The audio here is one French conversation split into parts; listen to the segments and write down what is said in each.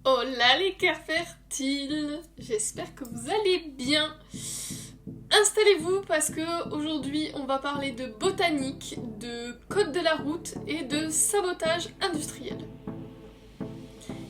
Oh là les cœurs fertiles, j'espère que vous allez bien. Installez-vous parce que aujourd'hui on va parler de botanique, de code de la route et de sabotage industriel.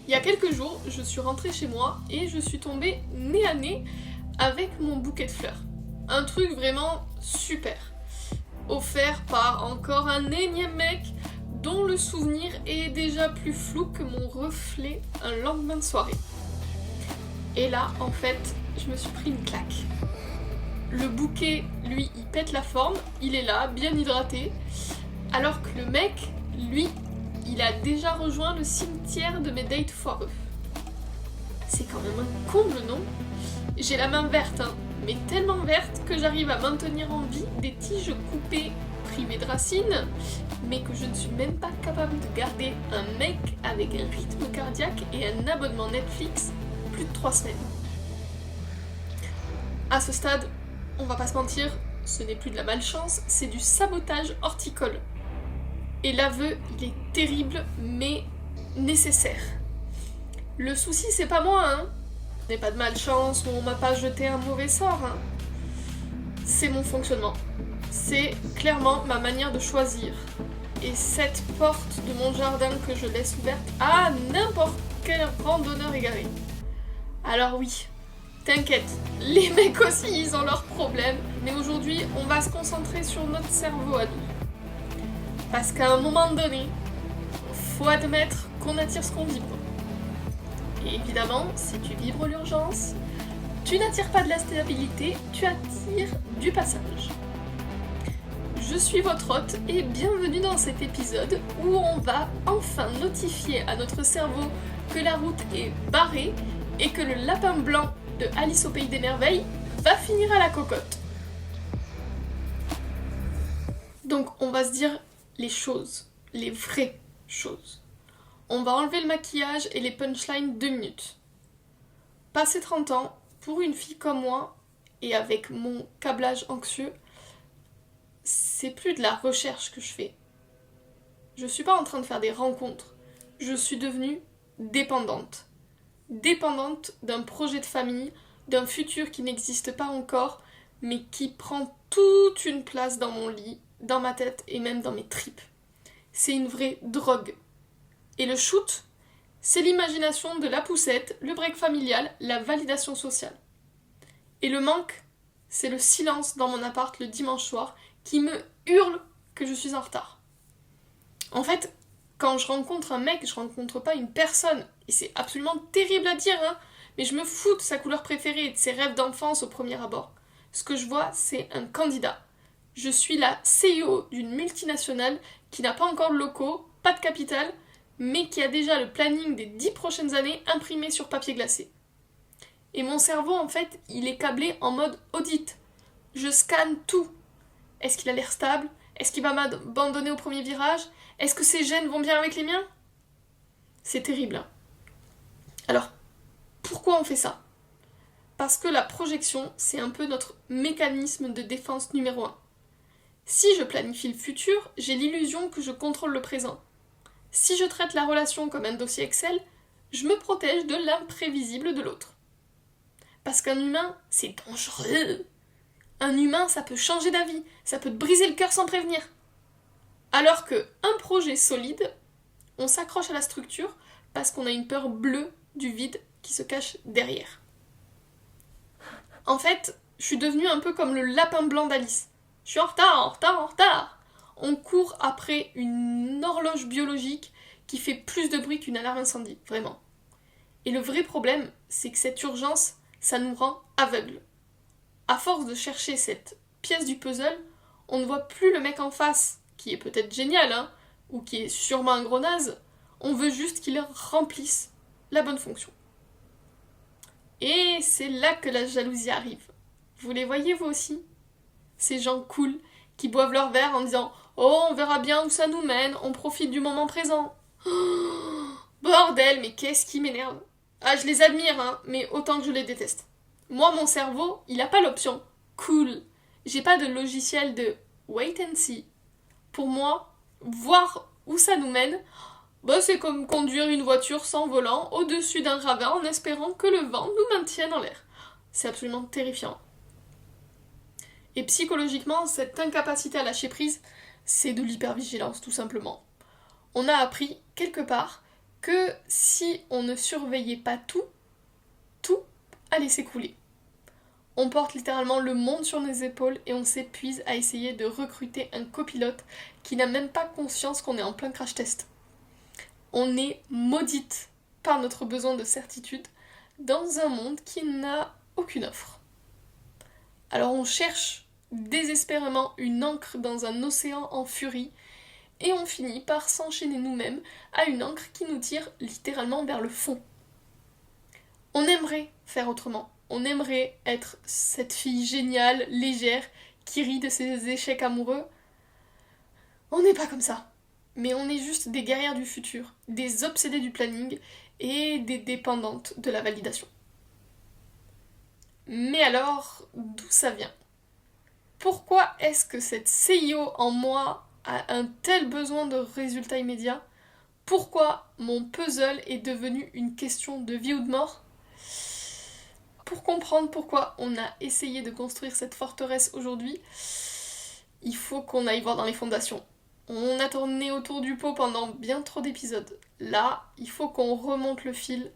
Il y a quelques jours, je suis rentrée chez moi et je suis tombée nez à nez avec mon bouquet de fleurs. Un truc vraiment super. Offert par encore un énième mec dont le souvenir est déjà plus flou que mon reflet un lendemain de soirée. Et là, en fait, je me suis pris une claque. Le bouquet, lui, il pète la forme, il est là, bien hydraté, alors que le mec, lui, il a déjà rejoint le cimetière de mes dates foireux. C'est quand même un comble, non? J'ai la main verte, hein, mais tellement verte que j'arrive à maintenir en vie des tiges coupées privées de racines, mais que je ne suis même pas capable de garder un mec avec un rythme cardiaque et un abonnement Netflix plus de 3 semaines. À ce stade, on va pas se mentir, ce n'est plus de la malchance, c'est du sabotage horticole. Et l'aveu, il est terrible, mais nécessaire. Le souci, c'est pas moi, hein. Ce n'est pas de malchance ou on m'a pas jeté un mauvais sort, hein. C'est mon fonctionnement. C'est clairement ma manière de choisir. Et cette porte de mon jardin que je laisse ouverte à n'importe quel randonneur égaré. Alors oui, t'inquiète, les mecs aussi ils ont leurs problèmes, mais aujourd'hui on va se concentrer sur notre cerveau à nous. Parce qu'à un moment donné, faut admettre qu'on attire ce qu'on vibre. Et évidemment, si tu vibres l'urgence, tu n'attires pas de la stabilité, tu attires du passage. Je suis votre hôte et bienvenue dans cet épisode où on va enfin notifier à notre cerveau que la route est barrée et que le lapin blanc de Alice au pays des merveilles va finir à la cocotte. Donc on va se dire les choses, les vraies choses. On va enlever le maquillage et les punchlines 2 minutes. Passé 30 ans, pour une fille comme moi, et avec mon câblage anxieux, c'est plus de la recherche que je fais. Je suis pas en train de faire des rencontres. Je suis devenue dépendante. Dépendante d'un projet de famille, d'un futur qui n'existe pas encore, mais qui prend toute une place dans mon lit, dans ma tête et même dans mes tripes. C'est une vraie drogue. Et le shoot, c'est l'imagination de la poussette, le break familial, la validation sociale. Et le manque, c'est le silence dans mon appart le dimanche soir qui me hurle que je suis en retard. En fait, quand je rencontre un mec, je rencontre pas une personne. Et c'est absolument terrible à dire, hein, mais je me fous de sa couleur préférée et de ses rêves d'enfance au premier abord. Ce que je vois, c'est un candidat. Je suis la CEO d'une multinationale qui n'a pas encore de locaux, pas de capital, mais qui a déjà le planning des 10 prochaines années imprimé sur papier glacé. Et mon cerveau, en fait, il est câblé en mode audit. Je scanne tout. Est-ce qu'il a l'air stable? Est-ce qu'il va m'abandonner au premier virage? Est-ce que ses gènes vont bien avec les miens? C'est terrible. Hein. Alors, pourquoi on fait ça? Parce que la projection, c'est un peu notre mécanisme de défense numéro 1. Si je planifie le futur, j'ai l'illusion que je contrôle le présent. Si je traite la relation comme un dossier Excel, je me protège de l'imprévisible de l'autre. Parce qu'un humain, c'est dangereux. Un humain, ça peut changer d'avis, ça peut te briser le cœur sans prévenir. Alors qu'un projet solide, on s'accroche à la structure parce qu'on a une peur bleue du vide qui se cache derrière. En fait, je suis devenue un peu comme le lapin blanc d'Alice. Je suis en retard, en retard, en retard. On court après une horloge biologique qui fait plus de bruit qu'une alarme incendie, vraiment. Et le vrai problème, c'est que cette urgence, ça nous rend aveugles. À force de chercher cette pièce du puzzle, on ne voit plus le mec en face, qui est peut-être génial, hein, ou qui est sûrement un gros naze. On veut juste qu'il remplisse la bonne fonction. Et c'est là que la jalousie arrive. Vous les voyez vous aussi? Ces gens cool qui boivent leur verre en disant « Oh, on verra bien où ça nous mène, on profite du moment présent. Oh, » Bordel, mais qu'est-ce qui m'énerve? Ah, je les admire, hein, mais autant que je les déteste. Moi, mon cerveau, il a pas l'option cool. J'ai pas de logiciel de wait and see. Pour moi, voir où ça nous mène, C'est comme conduire une voiture sans volant au-dessus d'un ravin en espérant que le vent nous maintienne en l'air. C'est absolument terrifiant. Et psychologiquement, cette incapacité à lâcher prise, c'est de l'hypervigilance tout simplement. On a appris quelque part que si on ne surveillait pas tout allait s'écrouler. On porte littéralement le monde sur nos épaules et on s'épuise à essayer de recruter un copilote qui n'a même pas conscience qu'on est en plein crash test. On est maudite par notre besoin de certitude dans un monde qui n'a aucune offre. Alors on cherche désespérément une ancre dans un océan en furie et on finit par s'enchaîner nous-mêmes à une ancre qui nous tire littéralement vers le fond. On aimerait faire autrement. On aimerait être cette fille géniale, légère, qui rit de ses échecs amoureux. On n'est pas comme ça. Mais on est juste des guerrières du futur, des obsédées du planning et des dépendantes de la validation. Mais alors, d'où ça vient? Pourquoi est-ce que cette CIO en moi a un tel besoin de résultats immédiats? Pourquoi mon puzzle est devenu une question de vie ou de mort? Pour comprendre pourquoi on a essayé de construire cette forteresse aujourd'hui, il faut qu'on aille voir dans les fondations. On a tourné autour du pot pendant bien trop d'épisodes. Là, il faut qu'on remonte le fil,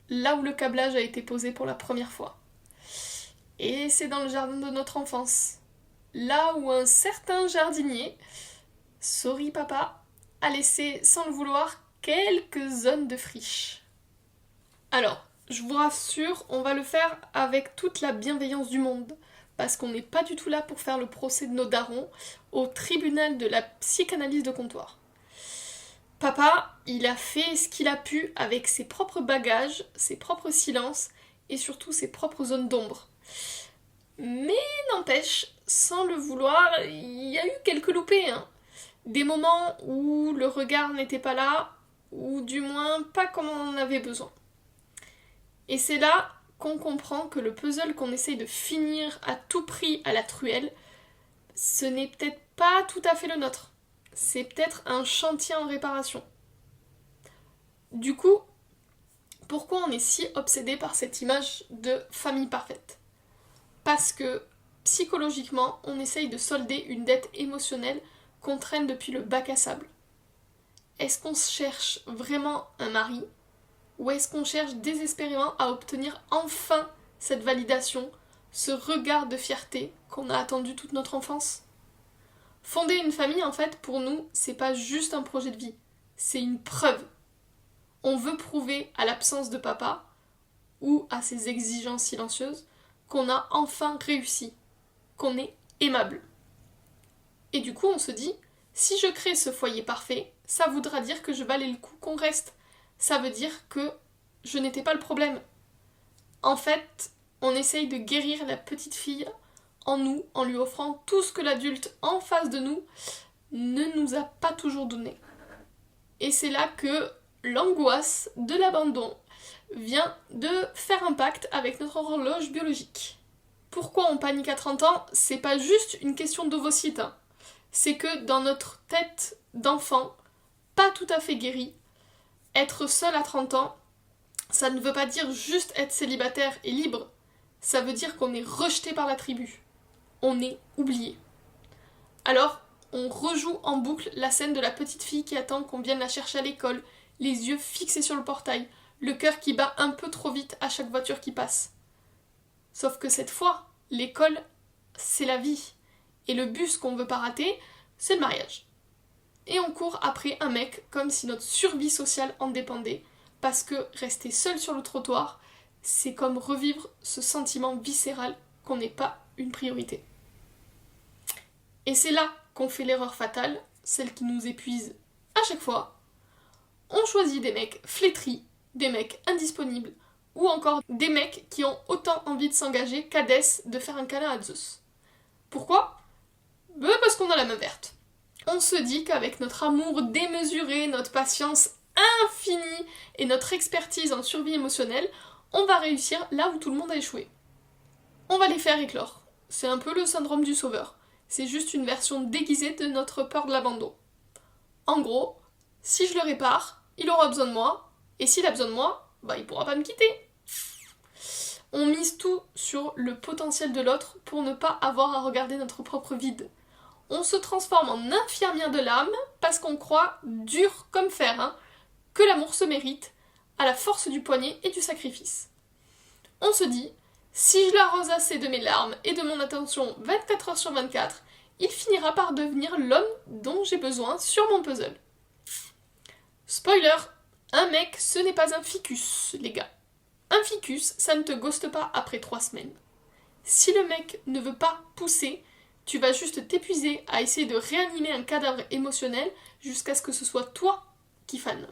là où le câblage a été posé pour la première fois. Et c'est dans le jardin de notre enfance. Là où un certain jardinier, sorry papa, a laissé sans le vouloir quelques zones de friche. Alors, je vous rassure, on va le faire avec toute la bienveillance du monde, parce qu'on n'est pas du tout là pour faire le procès de nos darons au tribunal de la psychanalyse de comptoir. Papa, il a fait ce qu'il a pu avec ses propres bagages, ses propres silences et surtout ses propres zones d'ombre. Mais n'empêche, sans le vouloir, il y a eu quelques loupés. Des moments où le regard n'était pas là, ou du moins pas comme on en avait besoin. Et c'est là qu'on comprend que le puzzle qu'on essaye de finir à tout prix à la truelle, ce n'est peut-être pas tout à fait le nôtre. C'est peut-être un chantier en réparation. Du coup, pourquoi on est si obsédé par cette image de famille parfaite? Parce que psychologiquement, on essaye de solder une dette émotionnelle qu'on traîne depuis le bac à sable. Est-ce qu'on cherche vraiment un mari? Ou est-ce qu'on cherche désespérément à obtenir enfin cette validation, ce regard de fierté qu'on a attendu toute notre enfance? Fonder une famille, en fait, pour nous, c'est pas juste un projet de vie, c'est une preuve. On veut prouver à l'absence de papa, ou à ses exigences silencieuses, qu'on a enfin réussi, qu'on est aimable. Et du coup, on se dit, si je crée ce foyer parfait, ça voudra dire que je valais le coup qu'on reste. Ça veut dire que je n'étais pas le problème. En fait, on essaye de guérir la petite fille en nous, en lui offrant tout ce que l'adulte en face de nous ne nous a pas toujours donné. Et c'est là que l'angoisse de l'abandon vient de faire un pacte avec notre horloge biologique. Pourquoi on panique à 30 ans? C'est pas juste une question d'ovocyte. C'est que dans notre tête d'enfant, pas tout à fait guéri, être seul à 30 ans, ça ne veut pas dire juste être célibataire et libre. Ça veut dire qu'on est rejeté par la tribu. On est oublié. Alors, on rejoue en boucle la scène de la petite fille qui attend qu'on vienne la chercher à l'école, les yeux fixés sur le portail, le cœur qui bat un peu trop vite à chaque voiture qui passe. Sauf que cette fois, l'école, c'est la vie. Et le bus qu'on veut pas rater, c'est le mariage. Et on court après un mec comme si notre survie sociale en dépendait, parce que rester seul sur le trottoir, c'est comme revivre ce sentiment viscéral qu'on n'est pas une priorité. Et c'est là qu'on fait l'erreur fatale, celle qui nous épuise à chaque fois. On choisit des mecs flétris, des mecs indisponibles, ou encore des mecs qui ont autant envie de s'engager qu'Hadès de faire un câlin à Zeus. Pourquoi? Parce qu'on a la main verte. On se dit qu'avec notre amour démesuré, notre patience infinie et notre expertise en survie émotionnelle, on va réussir là où tout le monde a échoué. On va les faire éclore. C'est un peu le syndrome du sauveur. C'est juste une version déguisée de notre peur de l'abandon. En gros, Si je le répare, il aura besoin de moi, et s'il a besoin de moi, il pourra pas me quitter. On mise tout sur le potentiel de l'autre pour ne pas avoir à regarder notre propre vide. On se transforme en infirmière de l'âme parce qu'on croit, dur comme fer, que l'amour se mérite à la force du poignet et du sacrifice. On se dit, si je l'arrose assez de mes larmes et de mon attention 24 heures sur 24, il finira par devenir l'homme dont j'ai besoin sur mon puzzle. Spoiler, un mec, ce n'est pas un ficus, les gars. Un ficus, ça ne te ghoste pas après 3 semaines. Si le mec ne veut pas pousser, tu vas juste t'épuiser à essayer de réanimer un cadavre émotionnel jusqu'à ce que ce soit toi qui fane.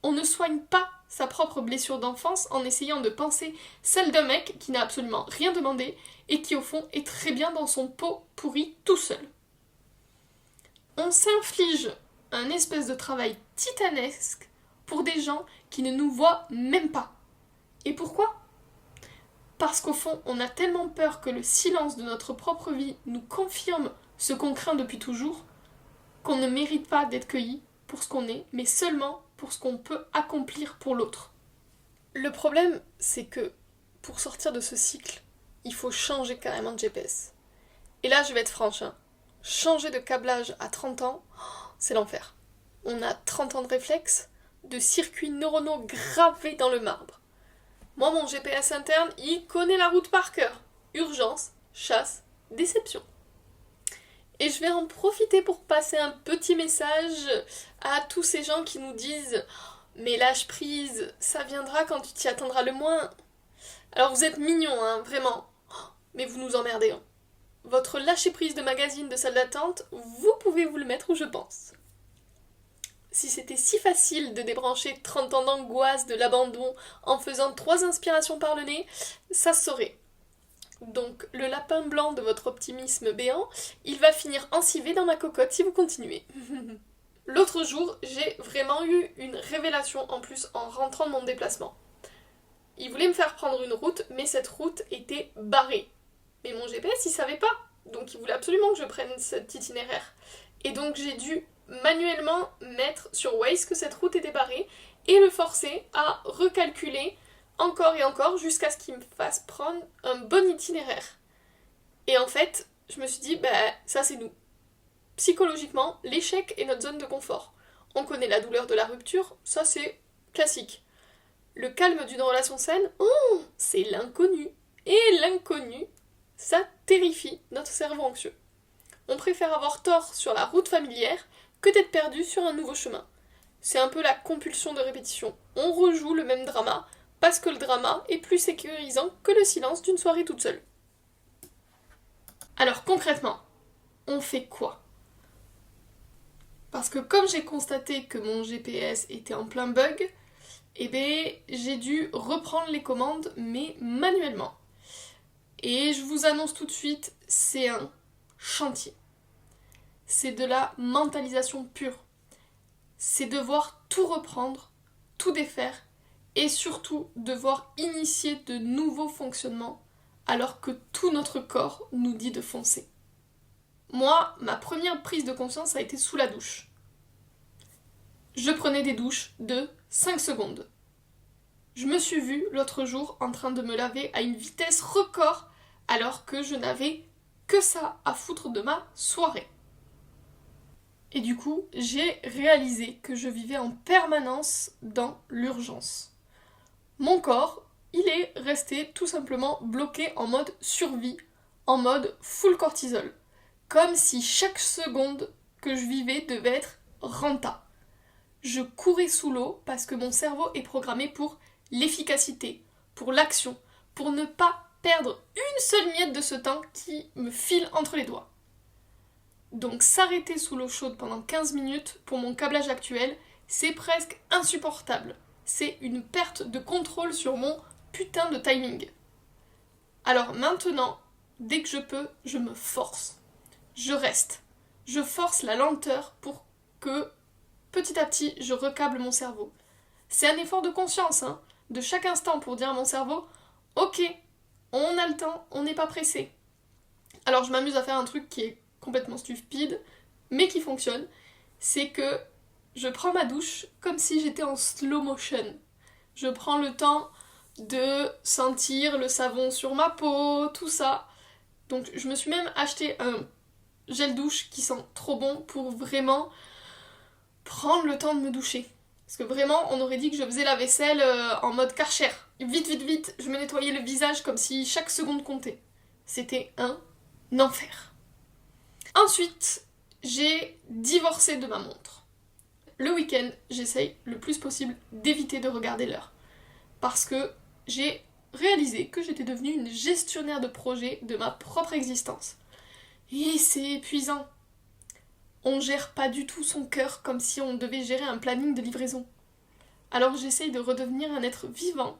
On ne soigne pas sa propre blessure d'enfance en essayant de penser celle d'un mec qui n'a absolument rien demandé et qui au fond est très bien dans son pot pourri tout seul. On s'inflige un espèce de travail titanesque pour des gens qui ne nous voient même pas. Et pourquoi ? Parce qu'au fond, on a tellement peur que le silence de notre propre vie nous confirme ce qu'on craint depuis toujours, qu'on ne mérite pas d'être cueilli pour ce qu'on est, mais seulement pour ce qu'on peut accomplir pour l'autre. Le problème, c'est que pour sortir de ce cycle, il faut changer carrément de GPS. Et là, je vais être franche, changer de câblage à 30 ans, c'est l'enfer. On a 30 ans de réflexes, de circuits neuronaux gravés dans le marbre. Moi, mon GPS interne, il connaît la route par cœur. Urgence, chasse, déception. Et je vais en profiter pour passer un petit message à tous ces gens qui nous disent « Mais lâche prise, ça viendra quand tu t'y attendras le moins. » Alors vous êtes mignons, vraiment. Mais vous nous emmerdez. Votre lâcher prise de magazine de salle d'attente, vous pouvez vous le mettre où je pense. Si c'était si facile de débrancher 30 ans d'angoisse de l'abandon en faisant 3 inspirations par le nez, ça se saurait. Donc le lapin blanc de votre optimisme béant, il va finir encivé dans ma cocotte si vous continuez. L'autre jour, j'ai vraiment eu une révélation en plus en rentrant de mon déplacement. Il voulait me faire prendre une route, mais cette route était barrée. Mais mon GPS, il savait pas, donc il voulait absolument que je prenne cet itinéraire. Et donc j'ai dû manuellement mettre sur Waze que cette route était barrée et le forcer à recalculer encore et encore jusqu'à ce qu'il me fasse prendre un bon itinéraire. Et en fait, je me suis dit, ça c'est nous. Psychologiquement, l'échec est notre zone de confort. On connaît la douleur de la rupture, ça c'est classique. Le calme d'une relation saine, c'est l'inconnu. Et l'inconnu, ça terrifie notre cerveau anxieux. On préfère avoir tort sur la route familière que d'être perdu sur un nouveau chemin. C'est un peu la compulsion de répétition. On rejoue le même drama, parce que le drama est plus sécurisant que le silence d'une soirée toute seule. Alors concrètement, on fait quoi ? Parce que comme j'ai constaté que mon GPS était en plein bug, j'ai dû reprendre les commandes, mais manuellement. Et je vous annonce tout de suite, c'est un chantier. C'est de la mentalisation pure. C'est devoir tout reprendre, tout défaire, et surtout devoir initier de nouveaux fonctionnements alors que tout notre corps nous dit de foncer. Moi, ma première prise de conscience a été sous la douche. Je prenais des douches de 5 secondes. Je me suis vue l'autre jour en train de me laver à une vitesse record alors que je n'avais que ça à foutre de ma soirée. Et du coup, j'ai réalisé que je vivais en permanence dans l'urgence. Mon corps, il est resté tout simplement bloqué en mode survie, en mode full cortisol. Comme si chaque seconde que je vivais devait être renta. Je courais sous l'eau parce que mon cerveau est programmé pour l'efficacité, pour l'action, pour ne pas perdre une seule miette de ce temps qui me file entre les doigts. Donc s'arrêter sous l'eau chaude pendant 15 minutes pour mon câblage actuel, c'est presque insupportable. C'est une perte de contrôle sur mon putain de timing. Alors maintenant, dès que je peux, je me force. Je reste. Je force la lenteur pour que, petit à petit, je recâble mon cerveau. C'est un effort de conscience, de chaque instant pour dire à mon cerveau « Ok, on a le temps, on n'est pas pressé. » Alors je m'amuse à faire un truc qui est complètement stupide, mais qui fonctionne, c'est que je prends ma douche comme si j'étais en slow motion. Je prends le temps de sentir le savon sur ma peau, tout ça. Donc je me suis même acheté un gel douche qui sent trop bon pour vraiment prendre le temps de me doucher. Parce que vraiment, on aurait dit que je faisais la vaisselle en mode Karcher. Vite, vite, vite, je me nettoyais le visage comme si chaque seconde comptait. C'était un enfer. Ensuite, j'ai divorcé de ma montre. Le week-end, j'essaye le plus possible d'éviter de regarder l'heure. Parce que j'ai réalisé que j'étais devenue une gestionnaire de projet de ma propre existence. Et c'est épuisant. On gère pas du tout son cœur comme si on devait gérer un planning de livraison. Alors j'essaye de redevenir un être vivant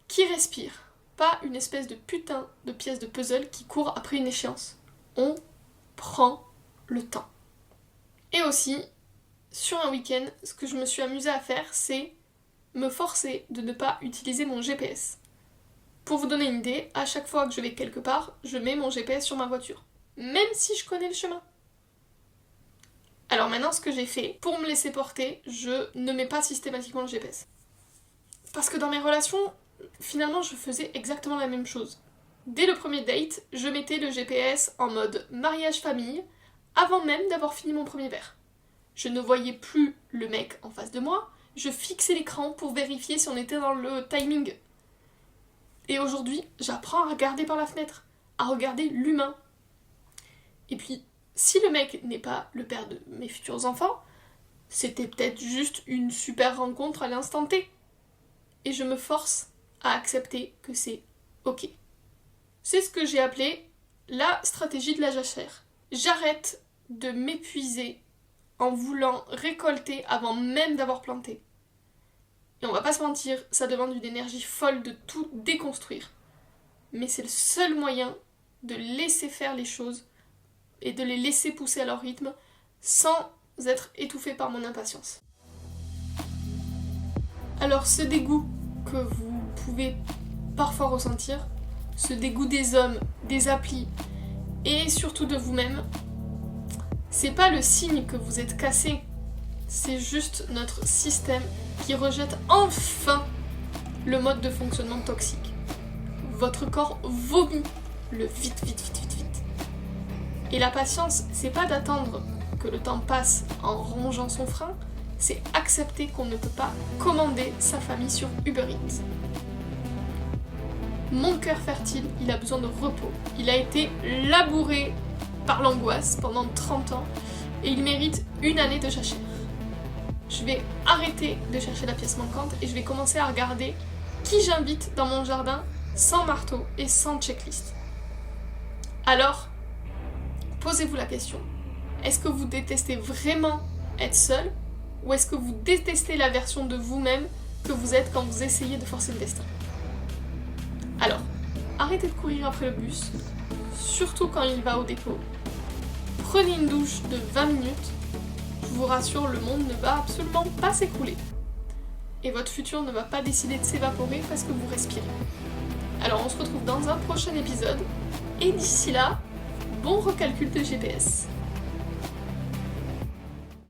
qui respire, pas une espèce de putain de pièce de puzzle qui court après une échéance. On prend le temps. Et aussi, sur un week-end, ce que je me suis amusée à faire, c'est me forcer de ne pas utiliser mon GPS. Pour vous donner une idée, à chaque fois que je vais quelque part, je mets mon GPS sur ma voiture. Même si je connais le chemin. Alors maintenant, ce que j'ai fait, pour me laisser porter, je ne mets pas systématiquement le GPS. Parce que dans mes relations, finalement, je faisais exactement la même chose. Dès le premier date, je mettais le GPS en mode mariage-famille, avant même d'avoir fini mon premier verre. Je ne voyais plus le mec en face de moi, je fixais l'écran pour vérifier si on était dans le timing. Et aujourd'hui, j'apprends à regarder par la fenêtre, à regarder l'humain. Et puis, si le mec n'est pas le père de mes futurs enfants, c'était peut-être juste une super rencontre à l'instant T. Et je me force à accepter que c'est ok. C'est ce que j'ai appelé la stratégie de la jachère. J'arrête de m'épuiser en voulant récolter avant même d'avoir planté. Et on va pas se mentir, ça demande une énergie folle de tout déconstruire. Mais c'est le seul moyen de laisser faire les choses et de les laisser pousser à leur rythme sans être étouffé par mon impatience. Alors ce dégoût que vous pouvez parfois ressentir, ce dégoût des hommes, des applis et surtout de vous-même, c'est pas le signe que vous êtes cassé, c'est juste notre système qui rejette enfin le mode de fonctionnement toxique. Votre corps vomit le vite, vite, vite, vite, vite. Et la patience, c'est pas d'attendre que le temps passe en rongeant son frein, c'est accepter qu'on ne peut pas commander sa famille sur Uber Eats. Mon cœur fertile, il a besoin de repos. Il a été labouré par l'angoisse pendant 30 ans et il mérite une année de jachère. Je vais arrêter de chercher la pièce manquante et je vais commencer à regarder qui j'invite dans mon jardin sans marteau et sans checklist. Alors, posez-vous la question. Est-ce que vous détestez vraiment être seul ou est-ce que vous détestez la version de vous-même que vous êtes quand vous essayez de forcer le destin? Alors, arrêtez de courir après le bus, surtout quand il va au dépôt. Prenez une douche de 20 minutes. Je vous rassure, le monde ne va absolument pas s'écrouler. Et votre futur ne va pas décider de s'évaporer parce que vous respirez. Alors on se retrouve dans un prochain épisode. Et d'ici là, bon recalcul de GPS.